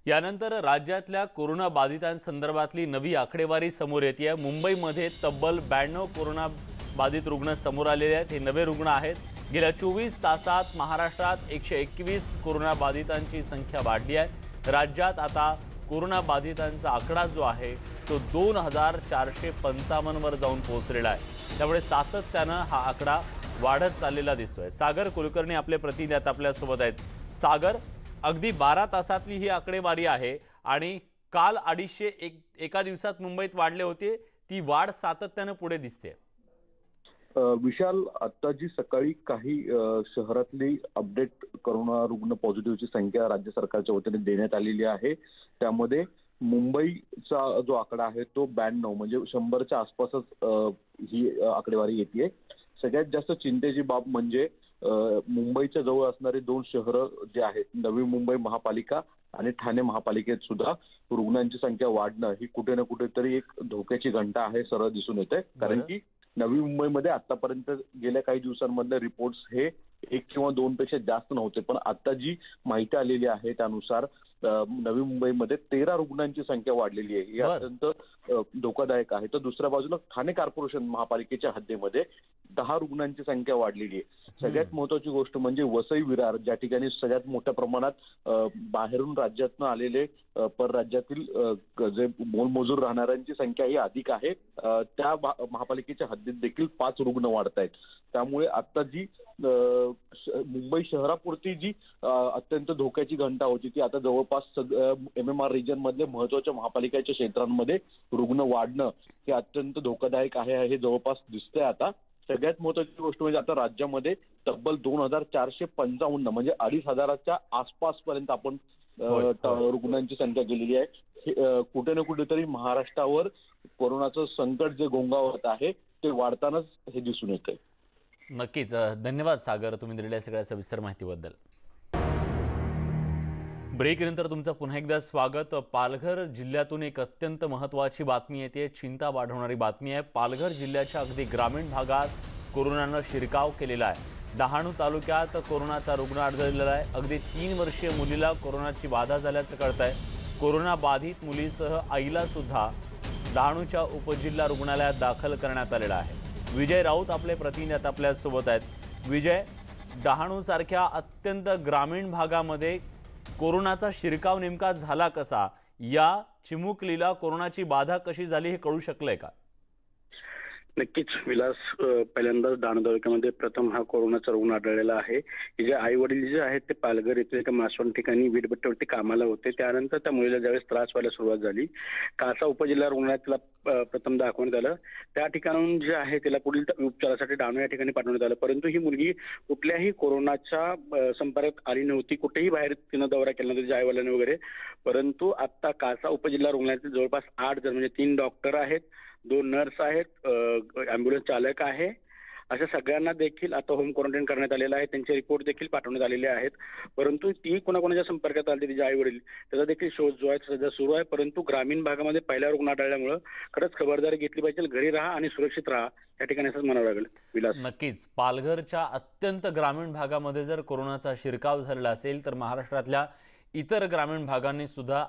यानंतर राज्यातल्या कोरोना बाधितांसंदर्भातली नवी आकडेवारी समोर येते। मुंबईमध्ये तब्बल 92 कोरोना बाधित रुग्ण समोर आलेले आहेत। हे नवे रुग्ण आहेत। गेल्या 24 तासात महाराष्ट्रात 121 कोरोना बाधितांची संख्या वाढली आहे। राज्यात आता कोरोना बाधितांचा आकडा जो आहे तो 2455 वर जाऊन पोहोचलेला आहे। त्यामुळे सातत्याने हा आकडा वाढत चाललेला दिसतोय। सागर कुलकर्णी आपले प्रतिनिधी आता आपल्या सोबत आहेत। सागर, अगदी 12 तासातली ही आकडेवारी आहे आणि काल 250 एका दिवसात मुंबईत वाढले होते, ती वाढ सातत्याने पुढे दिसते। विशाल, आता जी सकाळी काही शहरातली अपडेट कोरोना रुग्ण पॉझिटिव्हची संख्या राज्य सरकारच्या वतीने देण्यात आलेली आहे। त्यामध्ये मुंबईचा जो आकडा आहे तो 92 म्हणजे 100च्या आसपासच ही आकडेवारी येते। सगळ्यात जास्त चिंतेची बाब म्हणजे मुंबईच्या जवळ असणारे दोन शहरं जे आहेत, नवी मुंबई महापालिका आणि ठाणे महापालिकेत सुद्धा रुग्णांची संख्या वाढणं ही कुठे ना कुठेतरी एक धोक्याची घंटा आहे, सरळ दिसून येते। कारण की नवी मुंबईमध्ये आतापर्यंत गेल्या काही दिवसांमधले रिपोर्ट्स हे 1 किंवा 2 पेक्षा जास्त नव्हते, पण आता जी माहिती आलेली आहे त्यानुसार नवी मुंबईमध्ये 13 रुग्णांची संख्या वाढलेली आहे। ही अत्यंत धोकादायक आहे। तर दुसऱ्या बाजूला ठाणे कॉर्पोरेशन महापालिकेच्या हद्दीमध्ये 10 रुग्णांची संख्या वाढलेली आहे। सगळ्यात महत्त्वाची गोष्ट म्हणजे वसई विरार, ज्या ठिकाणी सगळ्यात मोठ्या प्रमाणात बाहेरून राज्यातून आलेले परराज्यातील जे मोलमजूर राहणाऱ्यांची संख्या ही अधिक आहे, त्या महापालिकेच्या हद्दीत देखील 5 रुग्ण वाढत आहेत। त्यामुळे आता जी मुंबई शहरापुरती जी अत्यंत धोक्याची घंटा होती ती आता जवळपास MMR रिजन मधले महत्त्वाच्या महापालिकेच्या क्षेत्रांमध्ये रुग्ण वाढणं हे अत्यंत धोकादायक आहे, हे जवळपास दिसतंय। आता सगळ्यात महत्त्वाची गोष्ट म्हणजे आता राज्यामध्ये तब्बल 2455 म्हणजे 2500च्या आसपासपर्यंत आपण रुग्णांची संख्या गेलेली आहे। कुठे ना कुठेतरी महाराष्ट्रावर कोरोनाचं संकट जे घोंगावत आहे ते वाढतानाच हे दिसून येतंय। नक्कीच धन्यवाद सागर, तुम्ही दिलेल्या सगळ्या सविस्तर माहितीबद्दल। ब्रेकनंतर तुमचं पुन्हा एकदा स्वागत। पालघर जिल्ह्यातून एक अत्यंत महत्त्वाची बातमी येते, चिंता वाढवणारी बातमी आहे। पालघर जिल्ह्याच्या अगदी ग्रामीण भागात कोरोनानं शिरकाव केलेला आहे। डहाणू तालुक्यात कोरोनाचा रुग्ण आढळलेला आहे। अगदी 3 वर्षीय मुलीला कोरोनाची बाधा झाल्याचं कळतंय। कोरोना बाधित मुलीसह आईला सुद्धा डहाणूच्या उपजिल्हा रुग्णालयात दाखल करण्यात आलेला आहे। विजय राऊत आपले प्रतिनिधी आता आपल्या सोबत आहेत। विजय, डहाणू सारख्या अत्यंत ग्रामीण भागामध्ये कोरोनाचा शिरकाव नेमका झाला कसा? या चिमुकलीला कोरोनाची बाधा कशी झाली हे कळू शकलंय का? नक्कीच विलास, पहिल्यांदाच डहाणू तालुक्यामध्ये प्रथम हा कोरोनाचा रुग्ण आढळलेला आहे। जे आई वडील जे आहेत ते पालघर येथे एका मासवण ठिकाणी वीटभट्टीवरती कामाला होते। त्यानंतर त्या मुलीला ज्यावेळेस त्रास व्हायला सुरुवात झाली, कासा उपजिल्हा रुग्णालयात तिला प्रथम दाखवण्यात आलं। त्या ठिकाणाहून जे आहे तिला पुढील उपचारासाठी डहाणू या ठिकाणी पाठवण्यात आलं। परंतु ही मुलगी कुठल्याही कोरोनाच्या संपर्कात आली नव्हती, कुठेही बाहेर तिनं दौरा केला नव्हता आई वडिलांनी वगैरे। परंतु आता कासा उपजिल्हा रुग्णालयातील जवळपास 8 जण म्हणजे 3 डॉक्टर आहेत, 2 नर्स आहेत, अँब्युलन्स चालक आहे, अशा सगळ्यांना देखील आता होम क्वारंटाईन करण्यात आलेलं आहे। त्यांचे रिपोर्ट देखील पाठवण्यात आलेले आहेत। परंतु ती कोणाकोणाच्या संपर्कात आली तिचे आई वडील, त्याचा देखील शोध जो आहे सध्या सुरू आहे। परंतु ग्रामीण भागामध्ये पहिला रुग्ण आढळल्यामुळे खरंच खबरदारी घेतली पाहिजे, घरी राहा आणि सुरक्षित राहा या ठिकाणी असंच म्हणावं लागेल विलास। नक्कीच पालघरच्या अत्यंत ग्रामीण भागामध्ये जर कोरोनाचा शिरकाव झालेला असेल तर महाराष्ट्रातल्या इतर ग्रामीण भागांनी सुद्धा